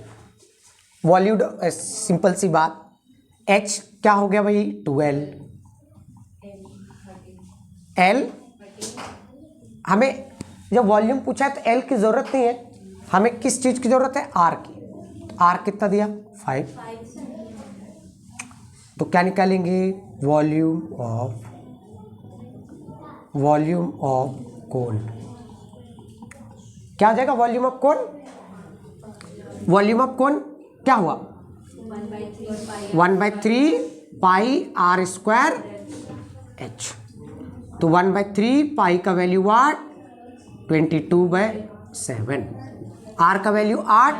Volume simple सी बात, H क्या हो गया भाई? 12, L हमें जब वॉल्यूम पूछा है तो एल की ज़रूरत नहीं है, हमें किस चीज़ की ज़रूरत है, आर की। तो आर कितना दिया 5, तो क्या निकालेंगे, वॉल्यूम ऑफ कोन। क्या आ जाएगा volume of cone, volume of कोन क्या हुआ 1/3 पाई आर स्क्वायर एच। तो 1/3 पाई का वैल्यू 8, 22/7, आर का वैल्यू 8,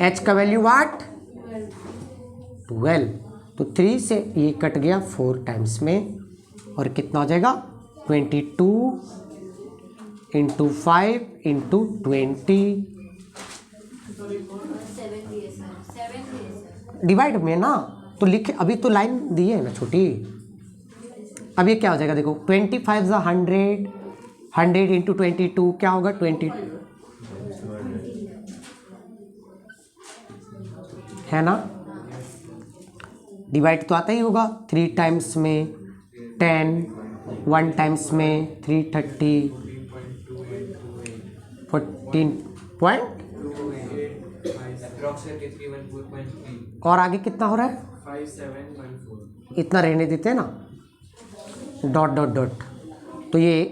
एच का वैल्यू 8, 12। तो 3 से ये कट गया 4 टाइम्स में, और कितना हो जाएगा 22 × 5 × 20 डिवाइड में ना, तो लिखे अभी तो लाइन दी है ना छोटी। अब ये क्या हो जाएगा, देखो 25 100, 100 × 22 क्या होगा 20, है ना। डिवाइड तो आता ही होगा, 3 टाइम्स में 10, 1 टाइम्स में 330, 14 पॉइंट, और आगे कितना हो रहा है
5714।
इतना रहने देते हैं ना, डॉट डॉट डॉट। तो ये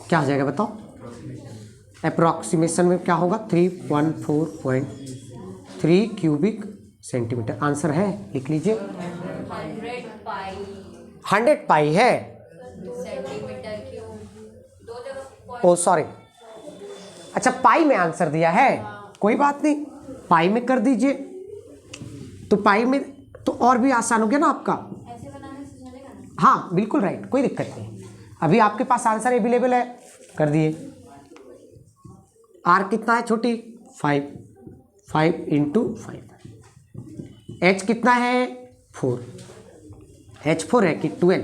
क्या हो जाएगा बताओ, अप्रॉक्सीमेशन में क्या होगा 314.3 क्यूबिक सेंटीमीटर। आंसर है, लिख लीजिए 100 पाई है,
सेंटीमीटर क्यूब, 2 जगह
ओ सॉरी, अच्छा पाई में आंसर दिया है, कोई बात नहीं, पाई में कर दीजिए। तो पाई में तो और भी आसान हो गया ना आपका,
ऐसे बनाने से चलेगा ना।
हाँ बिल्कुल राइट, कोई दिक्कत नहीं। अभी आपके पास आंसर अवेलेबल है, कर दिए। आर कितना है छोटी 5 × 5, एच कितना है 4, H4 है कि 12,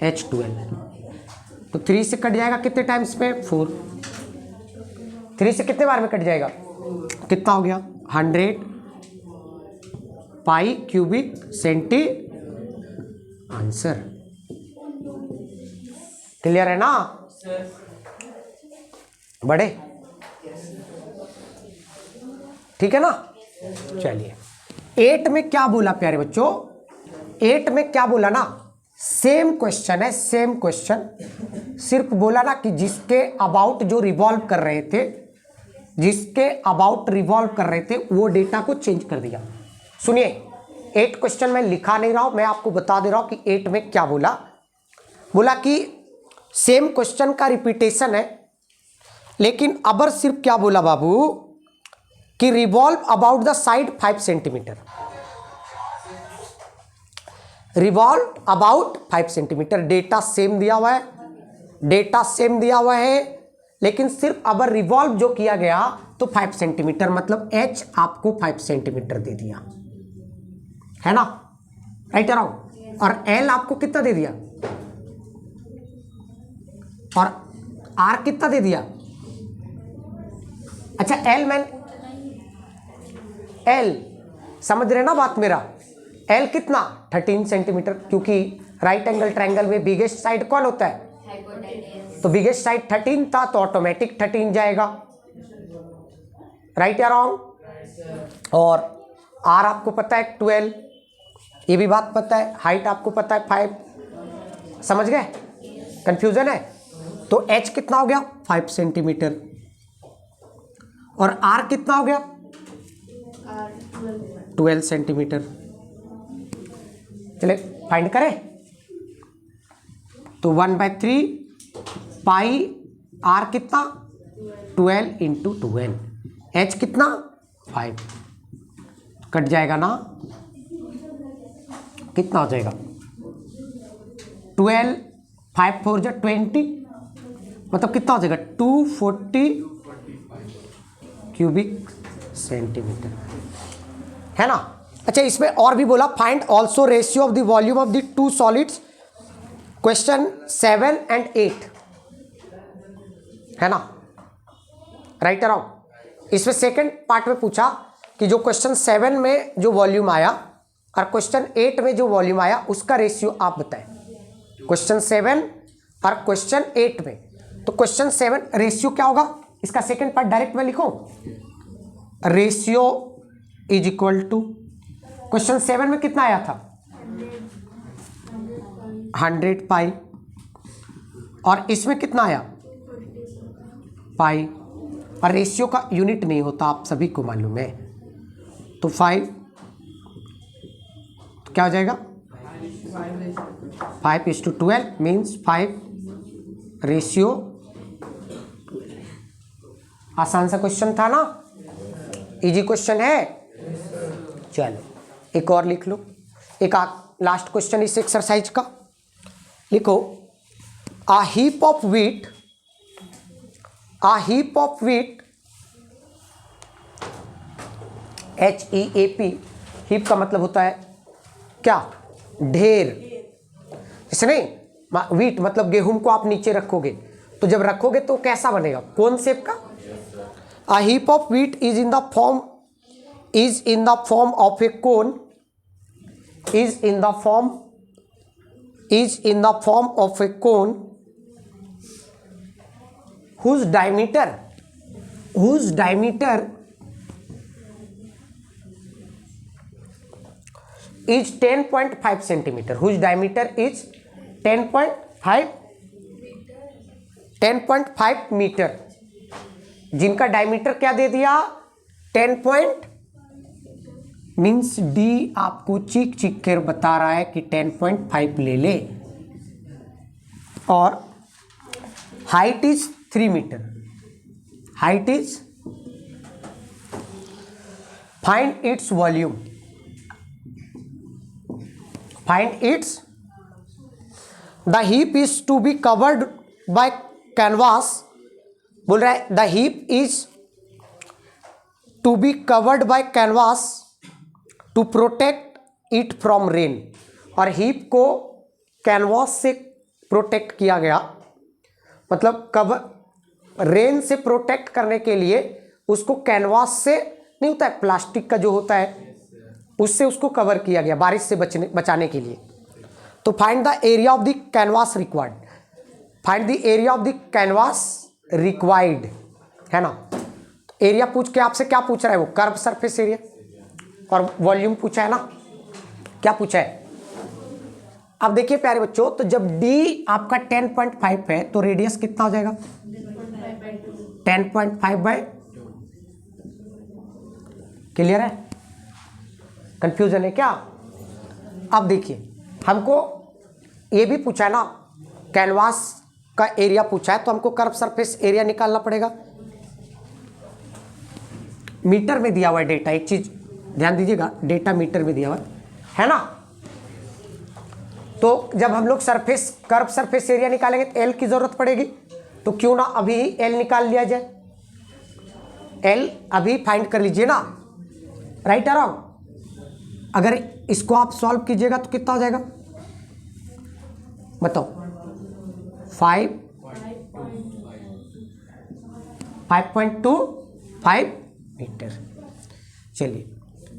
H12। तो 3 से कट जाएगा कितने टाइम्स में 4, 3 से कितने बार में कट जाएगा, कितना हो गया 100 पाई क्यूबिक सेंटी। आंसर क्लियर है ना बड़े, ठीक है ना। चलिए 8 में क्या बोला प्यारे बच्चों, 8 में क्या बोला ना, सेम क्वेश्चन है, सेम क्वेश्चन, सिर्फ बोला ना कि जिसके अबाउट जो रिवॉल्व कर रहे थे, जिसके अबाउट रिवॉल्व कर रहे थे वो डेटा को चेंज कर दिया। सुनिए 8 क्वेश्चन मैं लिखा नहीं रहा हूं, मैं आपको बता दे रहा हूं कि 8 में क्या बोला। बोला कि सेम क्वेश्चन का रिपीटेशन है, लेकिन अबर सिर्फ क्या बोला बाबू कि revolve about the side 5 centimetre, revolve about 5 centimetre. Data same दिया हुआ है, डेटा सेम दिया हुआ है, लेकिन सिर्फ अबर रिवॉल्व जो किया गया तो 5 सेंटीमीटर, मतलब एच आपको 5 सेंटीमीटर दे दिया, है ना, राइट अराउंड। और एल आपको कितना दे दिया, और आर कितना दे दिया। अच्छा एल मैन, एल समझ रहे ना बात मेरा, एल कितना 13 सेंटीमीटर, क्योंकि राइट एंगल ट्रायंगल में बिगेस्ट साइड कौन होता है,
हाइपोटेन्यूज।
तो बिगेस्ट साइड 13 था तो ऑटोमेटिक 13 जाएगा, राइट या रॉन्ग। और आर आपको पता है 12, ये भी बात पता है, हाइट आपको पता है 5, समझ गए, कंफ्यूजन है। तो एच कितना हो गया 5 सेंटीमीटर, और आर कितना हो गया 12 सेंटीमीटर। चले फाइंड करें, तो 1/3 पाई आर कितना 12 × 12, एच कितना 5, कट जाएगा ना, कितना हो जाएगा 12, 5 4 जा 20, मतलब कितना हो जाएगा 240 क्यूबिक सेंटीमीटर, है ना। अच्छा इसमें और भी बोला, find also ratio of the volume of the 2 solids, question 7 और 8, है ना, राइट अराउंड। इसमें सेकंड पार्ट में पूछा कि जो क्वेश्चन 7 में जो वॉल्यूम आया और क्वेश्चन 8 में जो वॉल्यूम आया उसका रेशियो आप बताएं। क्वेश्चन 7 और क्वेश्चन 8 में। तो क्वेश्चन 7 रेशियो क्या होगा, इसका सेकंड पार्ट डायरेक्ट में लिखो, ratio is equal to, question 7 में कितना आया था 100 पाई, और इसमें कितना आया पाई, और रेशियो का यूनिट नहीं होता, आप सभी को मालूम है। तो 5, तो क्या हो जाएगा 5:12 मीन्स 5 रेशियो। आसान सा क्वेश्चन था ना, इजी क्वेश्चन है। चलो एक और लिख लो, एक लास्ट क्वेश्चन इस एक्सरसाइज का लिखो, a heap of wheat HEAP, heap का मतलब होता है क्या, ढेर, ऐसे नहीं, व्हीट मतलब गेहूं को आप नीचे रखोगे, तो जब रखोगे तो कैसा बनेगा, कौन शेप का। A heap of wheat is in the form of a cone, is in the form of a cone whose diameter is 10.5 centimeter, whose diameter is 10.5 metre, जिनका डायमीटर क्या दे दिया 10 मीन्स डी आपको चीख चीख कर बता रहा है कि 10.5 ले ले, और height is 3 metre, height is, find its volume, find its, the heap is to be covered by canvas, बोल रहा है the heap is to be covered by canvas to protect it from rain, और हीप को कैनवास से प्रोटेक्ट किया गया, मतलब कवर रेन से प्रोटेक्ट करने के लिए उसको कैनवास से नहीं होता है, प्लास्टिक का जो होता है उससे उसको कवर किया गया बारिश से बचाने के लिए। तो find the area of the canvas required, find the area of the canvas required, है ना। एरिया पूछ के आपसे क्या पूछ रहा है वो, कर्व सरफेस एरिया, और वॉल्यूम पूछा है ना, क्या पूछा है। अब देखिए प्यारे बच्चों, तो जब d आपका 10.5 है तो रेडियस कितना हो जाएगा 10.5/, क्लियर है, कंफ्यूजन है क्या। अब देखिए हमको ये भी पूछा है ना, कैनवास का एरिया पूछा है, तो हमको कर्व सरफेस एरिया निकालना पड़ेगा, मीटर में दिया हुआ है डेटा, एक चीज ध्यान दीजिएगा, डेटा मीटर में दिया हुआ है ना। तो जब हम लोग कर्व सरफेस एरिया निकालेंगे तो एल की जरूरत पड़ेगी, तो क्यों ना अभी एल निकाल लिया जाए, एल अभी फाइंड कर लीजिए ना, राइट और रॉन्ग। अगर इसको आप सॉल्व कीजिएगा तो कितना हो जाएगा बताओ, 5.25 मीटर। चलिए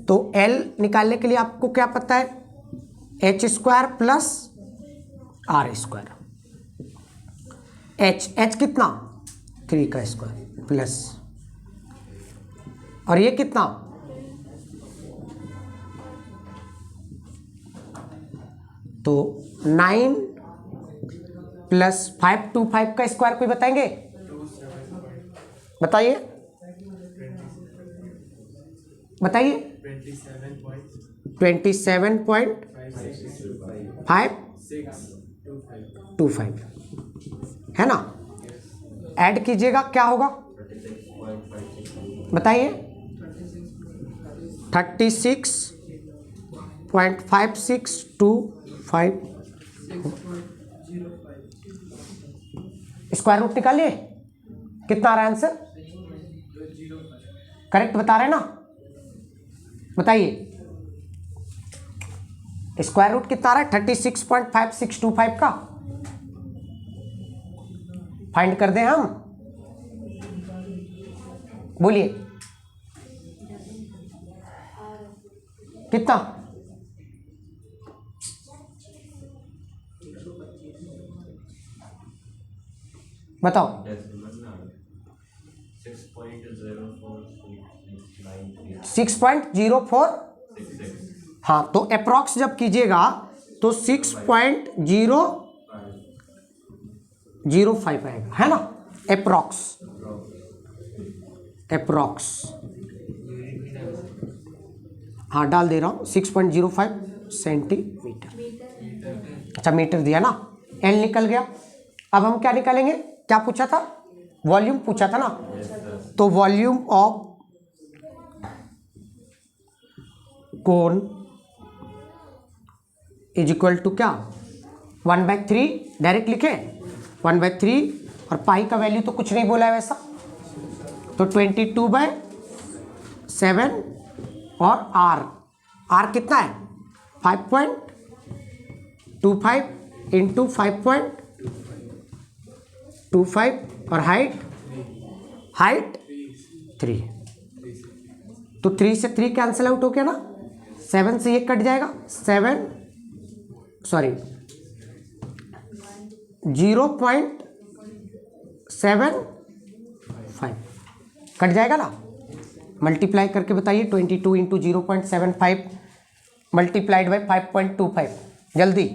तो L निकालने के लिए आपको क्या पता है, h² प्लस r², h कितना 3 का स्क्वायर प्लस, और ये कितना तो 9 प्लस 525 का स्क्वायर कोई बताएंगे, बताइए बताइए 27.525 है ना। ऐड कीजिएगा क्या होगा बताइए, 36.5625, स्क्वायर रूट निकालिए, कितना आ रहा है आंसर, करेक्ट बता रहे हैं ना, बताइए स्क्वायर रूट कितना आ रहा है 36.5625 का, फाइंड कर दें हम, बोलिए कितना, बताओ।
डेसिमल ना 6.046693
6.04।
66
हाँ, तो अप्रॉक्स जब कीजिएगा तो 6.005 आएगा, है ना, अप्रॉक्स। अप्रॉक्स हाँ डाल दे रहा हूँ, 6.05 सेंटीमीटर। अच्छा मीटर दिया ना, एल निकल गया। अब हम क्या निकालेंगे, क्या पूछा था, वॉल्यूम पूछा था ना, तो volume of cone is equal to क्या, 1/3 डायरेक्ट लिखे, 1/3 और पाई का वैल्यू तो कुछ नहीं बोला है वैसा, तो 22/7 और आर कितना है 5.25 इंटू 5.25 और हाइट 3, तो 3 से 3 कैंसिल आउट हो गया ना, 7 से ये कट जाएगा, 0.75 कट जाएगा ना, मल्टीप्लाई करके बताइए, 22 इंटू 0.75 मल्टीप्लाइड बाई 5.25, जल्दी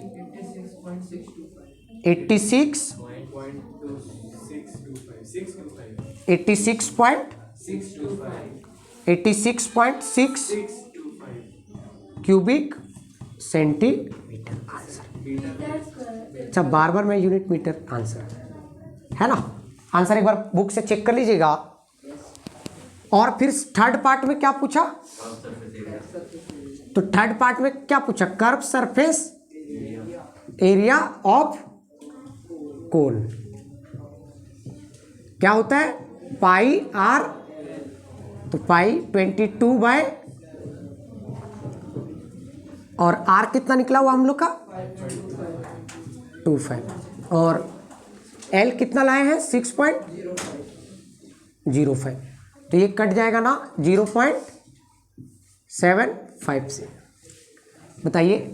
86.6 क्यूबिक सेंटीमीटर आंसर। अच्छा बार बार मैं यूनिट मीटर आंसर है ना, आंसर एक बार बुक से चेक कर लीजिएगा। और फिर थर्ड पार्ट में क्या पूछा, तो थर्ड पार्ट में क्या पूछा, curve surface area of cone क्या होता है, पाई आर, तो पाई 22 बाय, और आर कितना निकला हुआ हम लोग का 25, और एल कितना लाए हैं 6.05, तो ये कट जाएगा ना 0.75 से, बताइए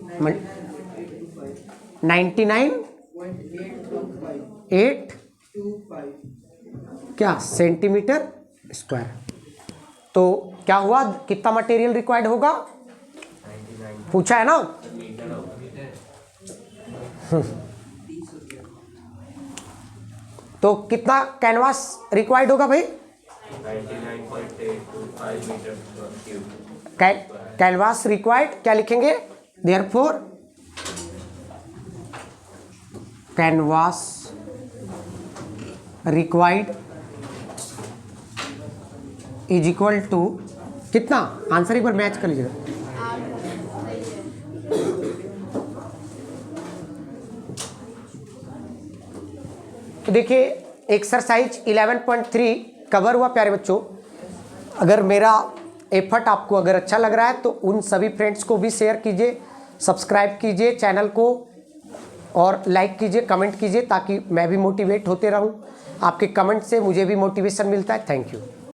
99.8 क्या सेंटीमीटर स्क्वायर। तो क्या हुआ, कितना मटेरियल रिक्वायर्ड होगा, पूछा है ना। तो कितना कैनवास रिक्वायर्ड होगा भाई,
99.825 मीटर क्यूब।
कैनवास रिक्वायर्ड क्या लिखेंगे, therefore canvas required is equal to कितना, आंसर एक बार मैच कर लीजिएगा, तो देखिए एक्सरसाइज 11.3 कवर हुआ प्यारे बच्चों। अगर मेरा एफर्ट आपको अगर अच्छा लग रहा है तो उन सभी फ्रेंड्स को भी शेयर कीजिए, सब्सक्राइब कीजिए चैनल को और लाइक कीजिए, कमेंट कीजिए, ताकि मैं भी मोटिवेट होते रहूं। आपके कमेंट से मुझे भी मोटिवेशन मिलता है। Thank you.